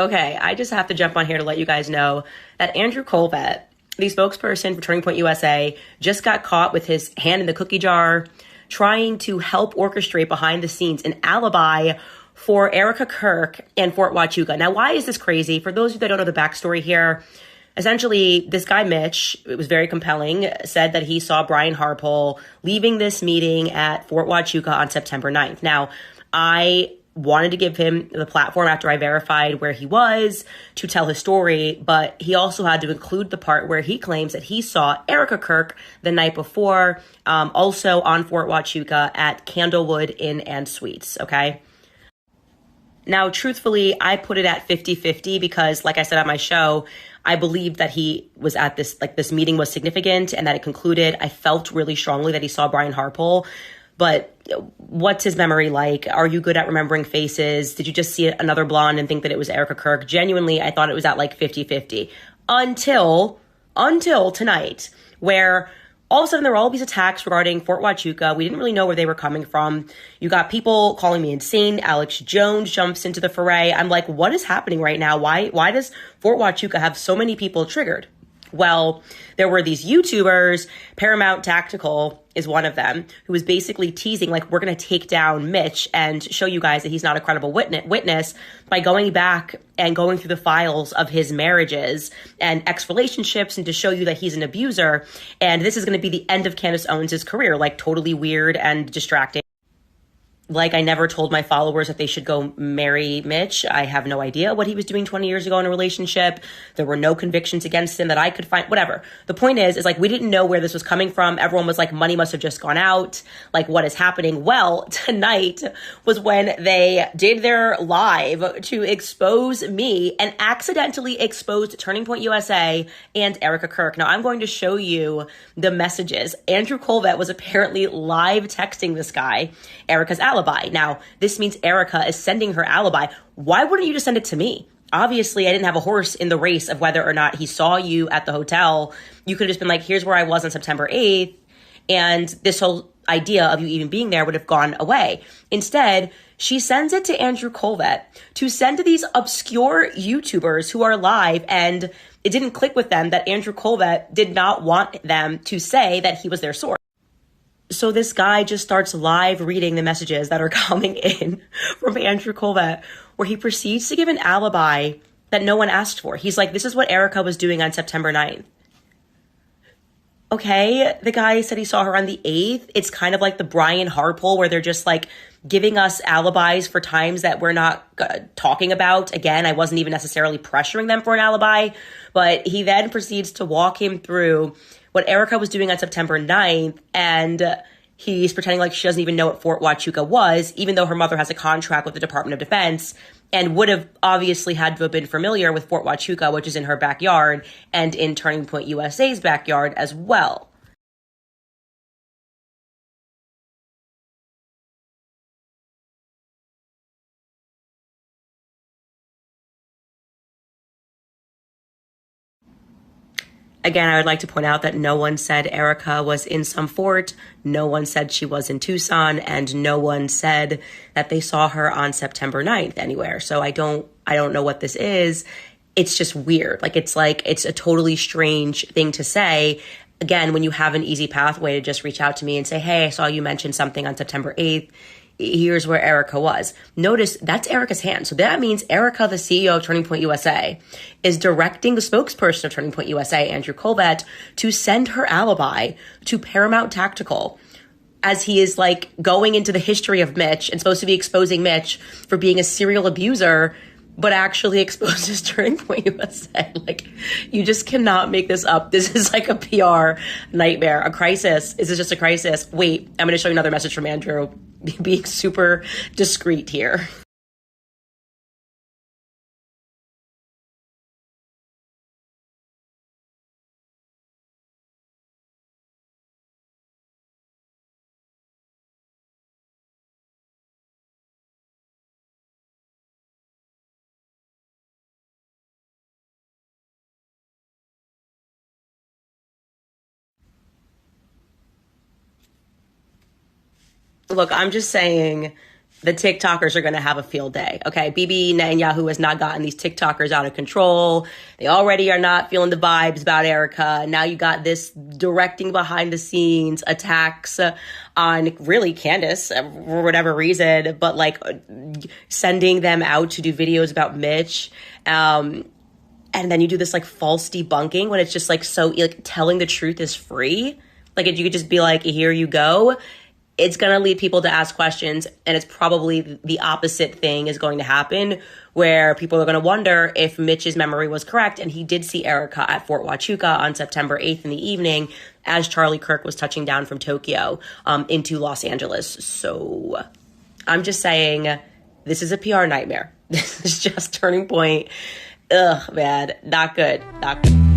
Okay, I just have to jump on here to let you guys know that Andrew Colvett, the spokesperson for Turning Point USA, just got caught with his hand in the cookie jar trying to help orchestrate behind the scenes an alibi for Erika Kirk and Fort Huachuca. Now, why is this crazy? For those of you that don't know the backstory here, essentially, this guy, Mitch, it was very compelling, said that he saw Brian Harpole leaving this meeting at Fort Huachuca on September 9th. Now, I wanted to give him the platform after I verified where he was to tell his story, but he also had to include the part where he claims that he saw Erika Kirk the night before, also on Fort Huachuca at Candlewood Inn and Suites, okay? Now, truthfully, I put it at 50-50 because, like I said on my show, I believed that he was at this meeting was significant and that it concluded. I felt really strongly that he saw Brian Harpole. But what's his memory like? Are you good at remembering faces? Did you just see another blonde and think that it was Erika Kirk? Genuinely, I thought it was at like 50-50 until tonight, where all of a sudden there were all these attacks regarding Fort Huachuca. We didn't really know where they were coming from. You got people calling me insane. Alex Jones jumps into the foray. I'm like, what is happening right now? Why does Fort Huachuca have so many people triggered? Well, there were these YouTubers, Paramount Tactical is one of them, who was basically teasing, like, we're going to take down Mitch and show you guys that he's not a credible witness by going back and going through the files of his marriages and ex-relationships and to show you that he's an abuser. And this is going to be the end of Candace Owens' career, like totally weird and distracting. Like, I never told my followers that they should go marry Mitch. I have no idea what he was doing 20 years ago in a relationship. There were no convictions against him that I could find, whatever. The point is like, we didn't know where this was coming from. Everyone was like, money must have just gone out. Like, what is happening? Well, tonight was when they did their live to expose me and accidentally exposed Turning Point USA and Erika Kirk. Now, I'm going to show you the messages. Andrew Colvett was apparently live texting this guy, Erika's alibi. Now, this means Erika is sending her alibi. Why wouldn't you just send it to me? Obviously, I didn't have a horse in the race of whether or not he saw you at the hotel. You could have just been like, here's where I was on September 8th. And this whole idea of you even being there would have gone away. Instead, she sends it to Andrew Colvett to send to these obscure YouTubers who are live, and it didn't click with them that Andrew Colvett did not want them to say that he was their source. So this guy just starts live reading the messages that are coming in from Andrew Colvett, where he proceeds to give an alibi that no one asked for. He's like, this is what Erika was doing on September 9th. Okay, the guy said he saw her on the 8th. It's kind of like the Brian Harpole, where they're just like giving us alibis for times that we're not talking about. Again, I wasn't even necessarily pressuring them for an alibi, but he then proceeds to walk him through what Erika was doing on September 9th, and he's pretending like she doesn't even know what Fort Huachuca was, even though her mother has a contract with the Department of Defense and would have obviously had to have been familiar with Fort Huachuca, which is in her backyard and in Turning Point USA's backyard as well. Again, I would like to point out that no one said Erika was in some fort, no one said she was in Tucson, and no one said that they saw her on September 9th anywhere. So I don't know what this is. It's just weird. It's a totally strange thing to say. Again, when you have an easy pathway to just reach out to me and say, hey, I saw you mention something on September 8th. Here's where Erika was. Notice that's Erika's hand. So that means Erika, the CEO of Turning Point USA, is directing the spokesperson of Turning Point USA, Andrew Colvett, to send her alibi to Paramount Tactical as he is like going into the history of Mitch and supposed to be exposing Mitch for being a serial abuser, but actually exposes Turning Point USA. Like, you just cannot make this up. This is like a PR nightmare, a crisis. Is this just a crisis? Wait, I'm going to show you another message from Andrew, being super discreet here. Look, I'm just saying, the TikTokers are going to have a field day. Okay. Bibi Netanyahu has not gotten these TikTokers out of control. They already are not feeling the vibes about Erika. Now you got this directing behind the scenes attacks on really Candace for whatever reason, but like sending them out to do videos about Mitch. And then you do this like false debunking when it's just like so like telling the truth is free. Like if you could just be like, here you go. It's going to lead people to ask questions, and it's probably the opposite thing is going to happen, where people are going to wonder if Mitch's memory was correct, and he did see Erika at Fort Huachuca on September 8th in the evening as Charlie Kirk was touching down from Tokyo into Los Angeles. So I'm just saying this is a PR nightmare. This is just Turning Point. Ugh, man, not good. Not good.